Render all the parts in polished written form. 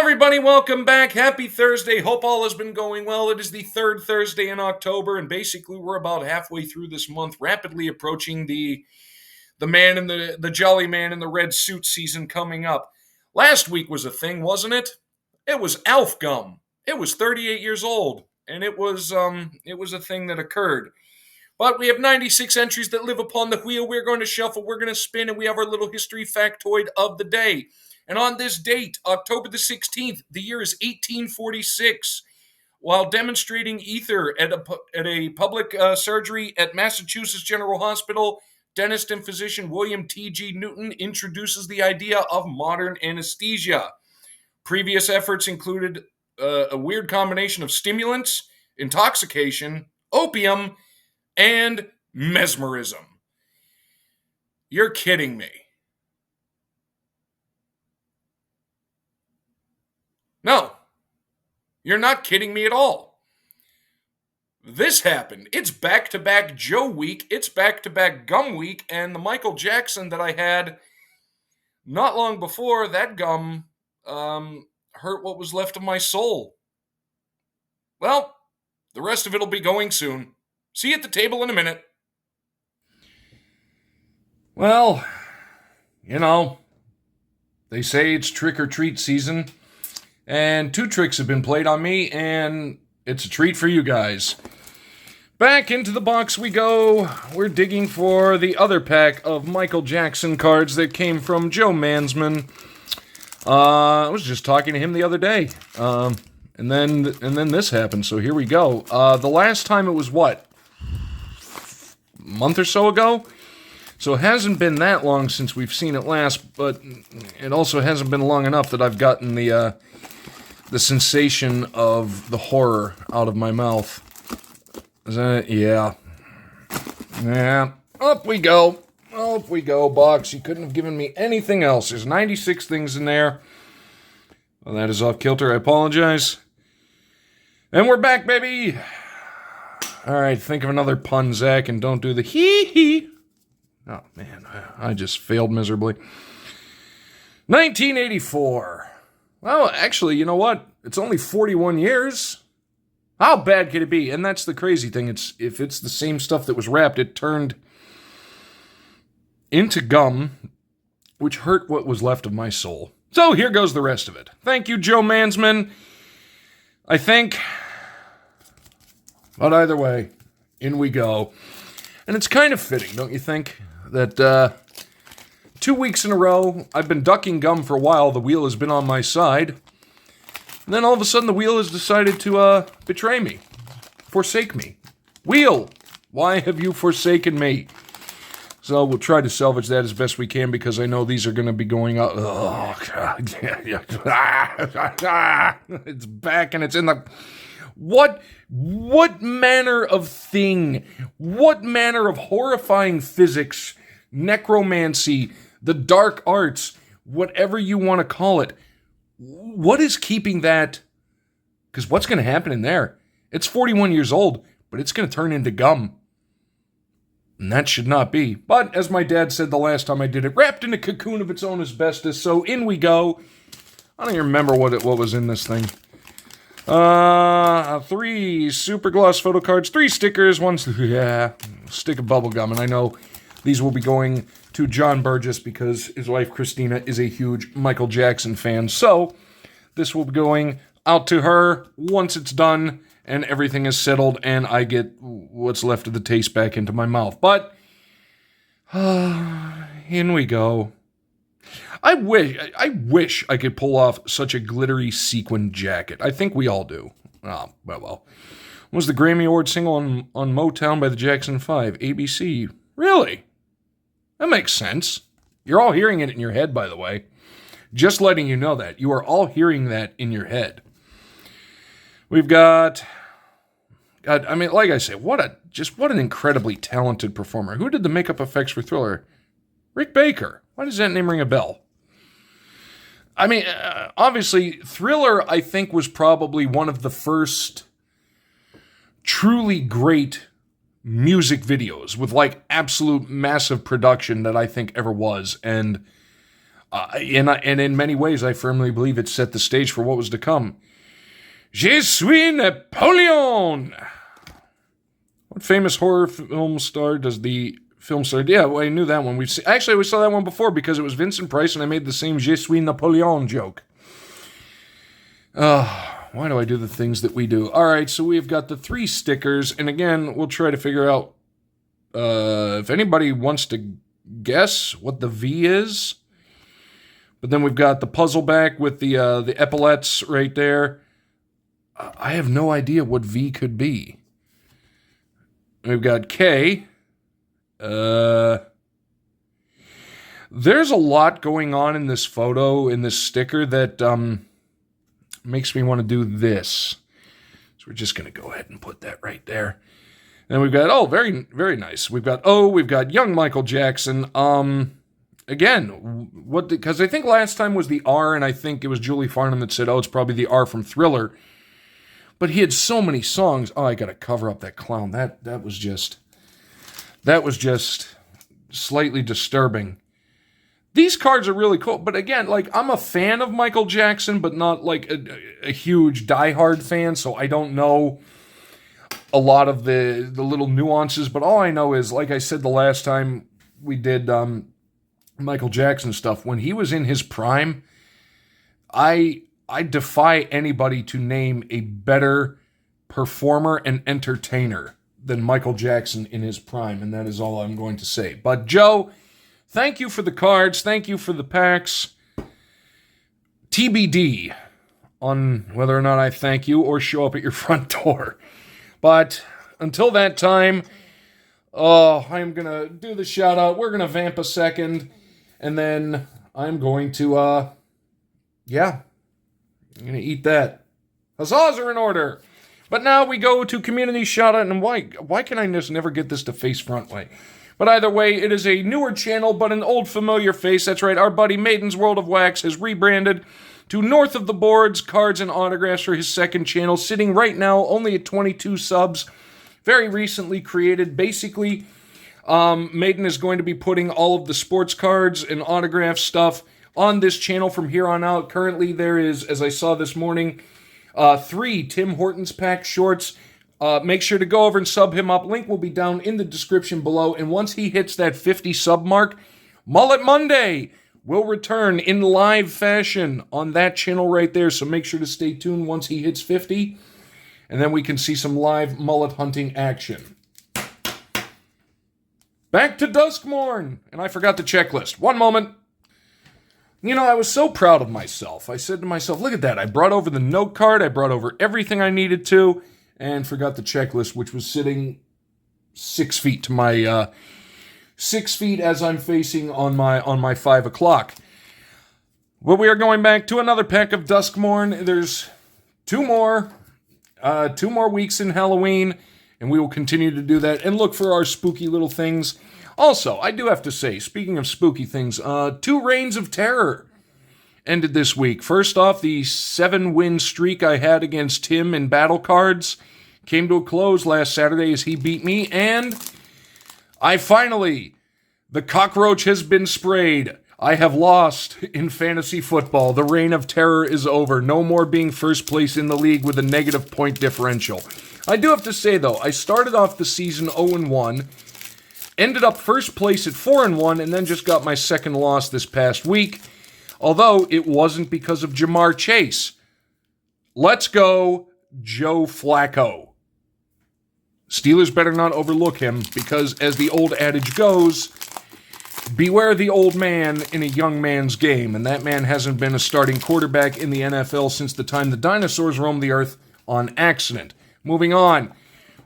everybody, welcome back. Happy Thursday. Hope all has been going well. It is the third Thursday in October, and basically we're about halfway through this month, rapidly approaching the man in the jolly man in the red suit season coming up. Last week was a thing, wasn't it? It was Alf Gum. It was 38 years old, and it was a thing that occurred. But we have 96 entries that live upon the wheel. We're going to shuffle, we're going to spin, and we have our little history factoid of the day. And on this date, October the 16th, the year is 1846. While demonstrating ether at a public surgery at Massachusetts General Hospital, dentist and physician William T.G. Newton introduces the idea of modern anesthesia. Previous efforts included a weird combination of stimulants, intoxication, opium, and mesmerism. You're kidding me. No, you're not kidding me at all. This happened. It's back-to-back Joe week, it's back-to-back Gum week, and the Michael Jackson that I had not long before, that gum hurt what was left of my soul. Well, the rest of it will be going soon. See you at the table in a minute. Well, they say it's trick-or-treat season, and 2 tricks have been played on me, and it's a treat for you guys. Back into the box we go. We're digging for the other pack of Michael Jackson cards that came from Joe Mansman. I was just talking to him the other day, and then this happened, so here we go. The last time it was what? A month or so ago? So it hasn't been that long since we've seen it last, but it also hasn't been long enough that I've gotten the sensation of the horror out of my mouth. Is that, yeah. Up we go. Up we go, box. You couldn't have given me anything else. There's 96 things in there. Well, that is off kilter. I apologize. And we're back, baby. All right, think of another pun, Zach, and don't do the hee-hee. Oh, man, I just failed miserably. 1984. Well, actually, you know what? It's only 41 years. How bad could it be? And that's the crazy thing. If it's the same stuff that was wrapped, it turned into gum, which hurt what was left of my soul. So here goes the rest of it. Thank you, Joe Mansman. I think. But either way, in we go. And it's kind of fitting, don't you think? That 2 weeks in a row, I've been ducking gum for a while. The wheel has been on my side. And then all of a sudden, the wheel has decided to betray me. Forsake me. Wheel, why have you forsaken me? So we'll try to salvage that as best we can, because I know these are going to be going up. Oh, God. It's back and it's in the... What manner of thing, what manner of horrifying physics, necromancy, the dark arts, whatever you want to call it, what is keeping that? Because what's going to happen in there? It's 41 years old, but it's going to turn into gum. And that should not be. But as my dad said the last time I did it, wrapped in a cocoon of its own asbestos, so in we go. I don't even remember what was in this thing. 3 super gloss photo cards, 3 stickers, 1 stick of bubble gum, and I know these will be going to John Burgess because his wife Christina is a huge Michael Jackson fan. So this will be going out to her once it's done and everything is settled and I get what's left of the taste back into my mouth. But in we go. I wish I could pull off such a glittery sequin jacket. I think we all do. Oh, well. Was the Grammy Award single on Motown by the Jackson 5, ABC? Really? That makes sense. You're all hearing it in your head, by the way. Just letting you know that. You are all hearing that in your head. We've got... God, I mean, like I say, what an incredibly talented performer. Who did the makeup effects for Thriller? Rick Baker. Why does that name ring a bell? I mean, obviously, Thriller, I think, was probably one of the first truly great music videos with, like, absolute massive production that I think ever was. And And in many ways, I firmly believe it set the stage for what was to come. Je suis Napoleon! What famous horror film star does the film star... Yeah, well, I knew that one. Actually, we saw that one before because it was Vincent Price and I made the same Je suis Napoleon joke. Why do I do the things that we do? All right, so we've got the 3 stickers. And again, we'll try to figure out if anybody wants to guess what the V is. But then we've got the puzzle back with the epaulets right there. I have no idea what V could be. We've got K. There's a lot going on in this photo, in this sticker, that makes me want to do this. So we're just going to go ahead and put that right there. And we've got, very, very nice. We've got young Michael Jackson. Again, because I think last time was the R, and I think it was Julie Farnham that said, it's probably the R from Thriller. But he had so many songs. I got to cover up that clown. That was just slightly disturbing. These cards are really cool. But again, I'm a fan of Michael Jackson, but not like a huge diehard fan. So I don't know a lot of the little nuances. But all I know is, like I said the last time we did Michael Jackson stuff, when he was in his prime, I defy anybody to name a better performer and entertainer than Michael Jackson in his prime, and that is all I'm going to say. But Joe, thank you for the cards, thank you for the packs. TBD on whether or not I thank you or show up at your front door. But until that time, I'm going to do the shout out. We're going to vamp a second, and then I'm going to, I'm going to eat that. Huzzahs are in order. But now we go to community shoutout, and why can I just never get this to face front way? But either way, it is a newer channel, but an old familiar face. That's right, our buddy Maiden's World of Wax has rebranded to North of the Boards, Cards and Autographs for his second channel, sitting right now only at 22 subs. Very recently created. Basically, Maiden is going to be putting all of the sports cards and autograph stuff on this channel from here on out. Currently, there is, as I saw this morning, 3 Tim Hortons pack shorts. Make sure to go over and sub him up. Link will be down in the description below. And once he hits that 50 sub mark, Mullet Monday will return in live fashion on that channel right there. So make sure to stay tuned once he hits 50. And then we can see some live mullet hunting action. Back to Duskmourn. And I forgot the checklist. One moment. You know, I was so proud of myself. I said to myself, look at that. I brought over the note card. I brought over everything I needed to. And forgot the checklist, which was sitting 6 feet to my 6 feet as I'm facing on my 5 o'clock. Well, we are going back to another pack of Duskmourn. There's 2 more weeks in Halloween, and we will continue to do that and look for our spooky little things. Also, I do have to say, speaking of spooky things, 2 Reigns of Terror ended this week. First off, the 7-win streak I had against Tim in battle cards came to a close last Saturday as he beat me, and the cockroach has been sprayed. I have lost in fantasy football. The reign of terror is over. No more being first place in the league with a negative point differential. I do have to say, though, I started off the season 0-1, ended up first place at 4-1, and then just got my second loss this past week. Although it wasn't because of Jamar Chase. Let's go, Joe Flacco. Steelers better not overlook him because, as the old adage goes, beware the old man in a young man's game. And that man hasn't been a starting quarterback in the NFL since the time the dinosaurs roamed the earth on accident. Moving on,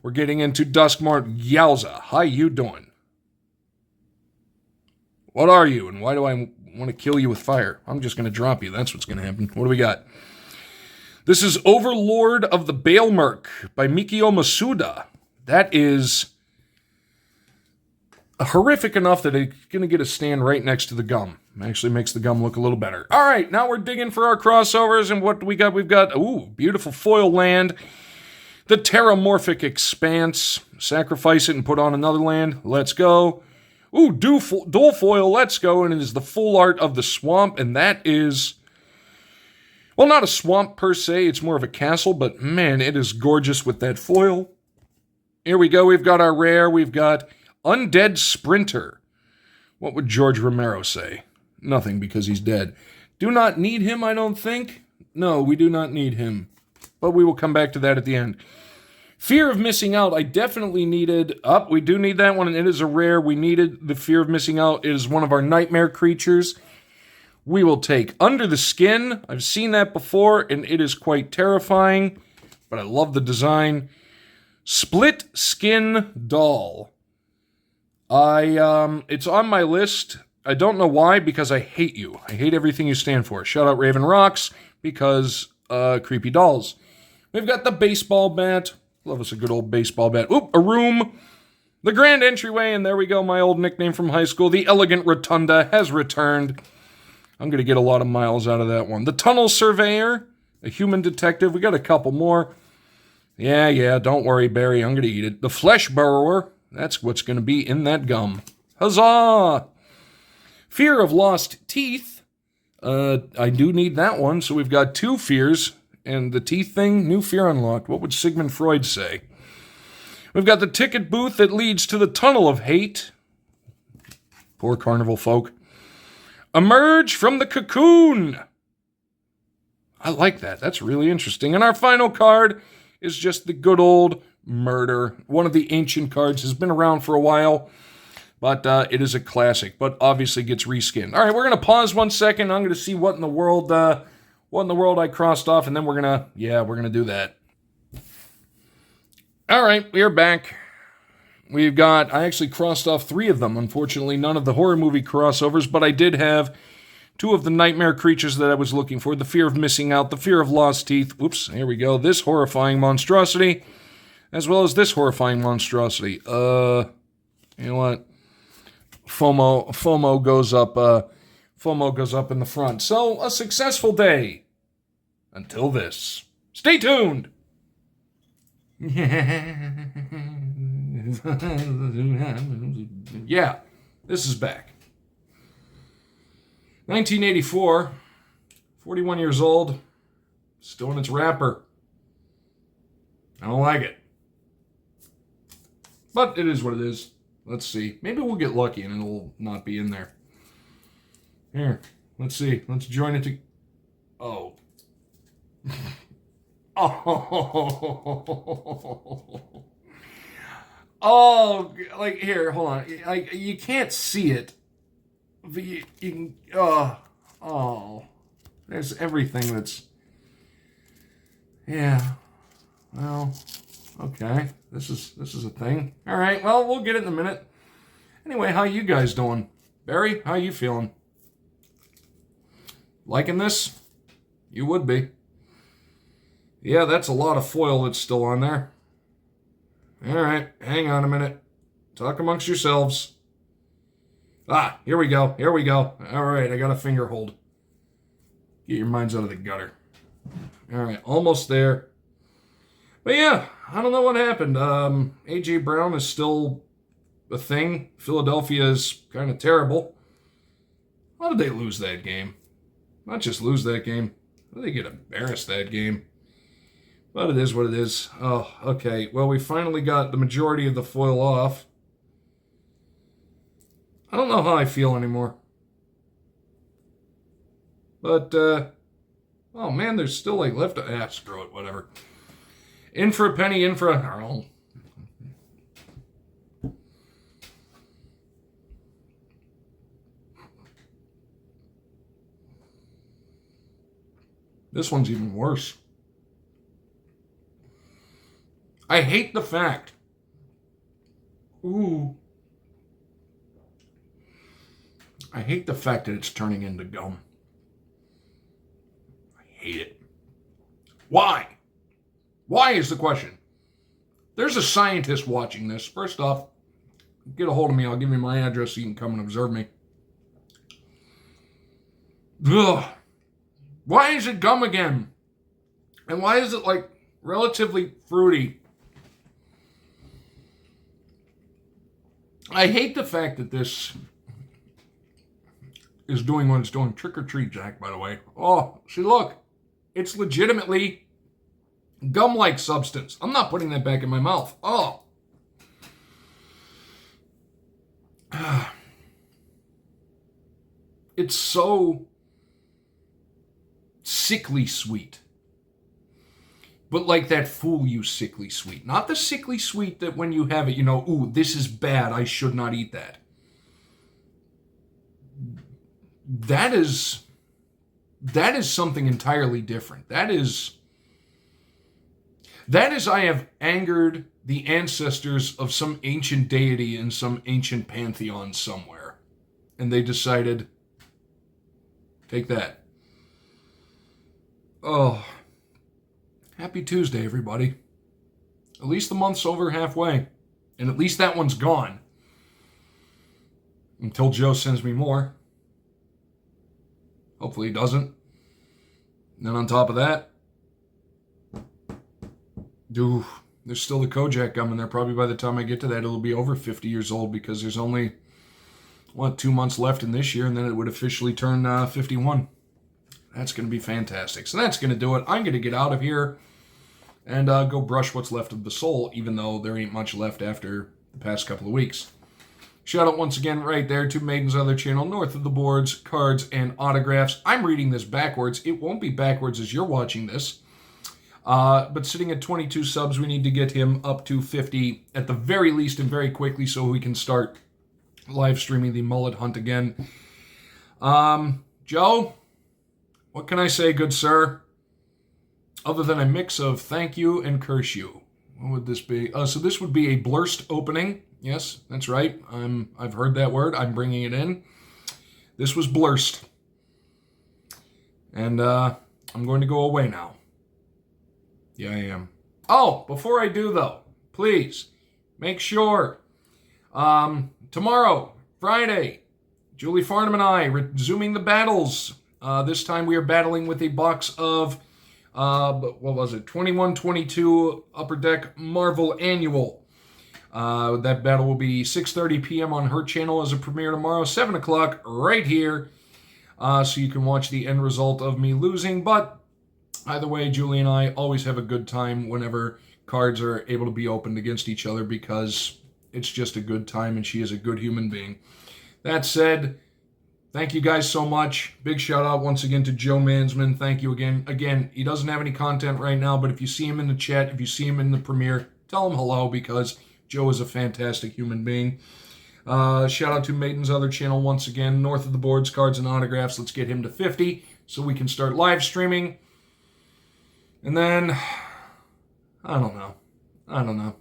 we're getting into Duskmourn. Yowza, how you doing? What are you, and why do I want to kill you with fire? I'm just going to drop you. That's what's going to happen. What do we got? This is Overlord of the Bailmerk by Mikio Masuda. That is horrific enough that it's going to get a stand right next to the gum. Actually makes the gum look a little better. All right, now we're digging for our crossovers, and what do we got? We've got, beautiful foil land. The Terramorphic Expanse. Sacrifice it and put on another land. Let's go. Ooh, dual foil, let's go. And it is the full art of the swamp. And that is, well, not a swamp per se. It's more of a castle. But man, it is gorgeous with that foil. Here we go. We've got our rare. We've got Undead Sprinter. What would George Romero say? Nothing, because he's dead. Do not need him, I don't think. No, we do not need him. But we will come back to that at the end. Fear of Missing Out, I definitely needed... we do need that one, and it is a rare. We needed the Fear of Missing Out. It is one of our nightmare creatures. We will take Under the Skin. I've seen that before, and it is quite terrifying. But I love the design. Split Skin Doll. It's on my list. I don't know why, because I hate you. I hate everything you stand for. Shoutout Raven Rocks, because creepy dolls. We've got the baseball bat. Love us a good old baseball bat. Oop, a room. The grand entryway, and there we go, my old nickname from high school. The Elegant Rotunda has returned. I'm going to get a lot of miles out of that one. The Tunnel Surveyor, a human detective. We got a couple more. Yeah, don't worry, Barry. I'm going to eat it. The Flesh Burrower. That's what's going to be in that gum. Huzzah! Fear of Lost Teeth. I do need that one, so we've got two fears. And the teeth thing, new fear unlocked. What would Sigmund Freud say? We've got the ticket booth that leads to the Tunnel of Hate. Poor carnival folk. Emerge from the Cocoon. I like that. That's really interesting. And our final card is just the good old Murder. One of the ancient cards, has been around for a while, but it is a classic, but obviously gets reskinned. All right, we're going to pause 1 second. I'm going to see what in the world I crossed off, and then we're going to do that. All right, we are back. I actually crossed off 3 of them. Unfortunately, none of the horror movie crossovers, but I did have 2 of the nightmare creatures that I was looking for. The Fear of Missing Out, the Fear of Lost Teeth. Oops, here we go. This horrifying monstrosity, as well as this horrifying monstrosity. You know what? FOMO goes up in the front. So, a successful day. Until this. Stay tuned! Yeah, this is back. 1984. 41 years old. Still in its wrapper. I don't like it. But it is what it is. Let's see. Maybe we'll get lucky and it'll not be in there. Here. Let's see. Let's join it to... Oh. Oh, like, here, hold on. You can't see it. But you can... There's everything that's... Yeah. Well, okay. This is a thing. All right, well, we'll get it in a minute. Anyway, how you guys doing? Barry, how you feeling? Liking this? You would be. Yeah, that's a lot of foil that's still on there. All right, hang on a minute. Talk amongst yourselves. Here we go. All right, I got a finger hold. Get your minds out of the gutter. All right, almost there. But yeah, I don't know what happened. A.J. Brown is still a thing. Philadelphia is kind of terrible. How did they lose that game? Not just lose that game. How did they get embarrassed that game? But it is what it is. Oh, okay. Well, we finally got the majority of the foil off. I don't know how I feel anymore. But, oh man, there's still like left... screw it, whatever. In for a penny, in for a... Oh. This one's even worse. I hate the fact. Ooh. I hate the fact that it's turning into gum. I hate it. Why? Why is the question? There's a scientist watching this. First off, get a hold of me. I'll give you my address so you can come and observe me. Ugh. Why is it gum again? And why is it like relatively fruity? I hate the fact that this is doing what it's doing. Trick or treat, Jack, by the way. Oh, see, look. It's legitimately gum-like substance. I'm not putting that back in my mouth. Oh. It's so sickly sweet. But like that fool you sickly sweet. Not the sickly sweet that when you have it, you know, ooh, this is bad, I should not eat that. That is something entirely different. That is I have angered the ancestors of some ancient deity in some ancient pantheon somewhere. And they decided, take that. Oh, happy Tuesday, everybody. At least the month's over halfway. And at least that one's gone. Until Joe sends me more. Hopefully he doesn't. And then on top of that, there's still the Kojak gum in there. Probably by the time I get to that, it'll be over 50 years old because there's only, 2 months left in this year, and then it would officially turn 51. That's going to be fantastic. So that's going to do it. I'm going to get out of here and go brush what's left of the soul, even though there ain't much left after the past couple of weeks. Shout out once again right there to Maiden's other channel, North of the Boards, Cards, and Autographs. I'm reading this backwards. It won't be backwards as you're watching this. But sitting at 22 subs, we need to get him up to 50 at the very least and very quickly so we can start live streaming the Mullet hunt again. Joe, what can I say, good sir? Other than a mix of thank you and curse you. What would this be? So this would be a blurst opening. Yes, that's right. I've heard that word. I'm bringing it in. This was blurst. And I'm going to go away now. Yeah, I am. Oh, before I do, though, please make sure tomorrow, Friday, Julie Farnham and I resuming the battles. This time we are battling with a box of, 21-22 Upper Deck Marvel Annual. That battle will be 6:30 p.m. on her channel as a premiere tomorrow, 7 o'clock right here. So you can watch the end result of me losing. But either way, Julie and I always have a good time whenever cards are able to be opened against each other because it's just a good time and she is a good human being. That said, thank you guys so much. Big shout out once again to Joe Mansman. Thank you again. Again, he doesn't have any content right now, but if you see him in the chat, if you see him in the premiere, tell him hello because Joe is a fantastic human being. Shout out to Maiden's other channel once again, North of the Boards, Cards, and Autographs. Let's get him to 50 so we can start live streaming. And then, I don't know.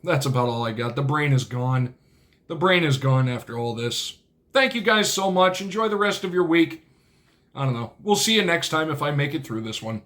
That's about all I got. The brain is gone. The brain is gone after all this. Thank you guys so much. Enjoy the rest of your week. I don't know. We'll see you next time if I make it through this one.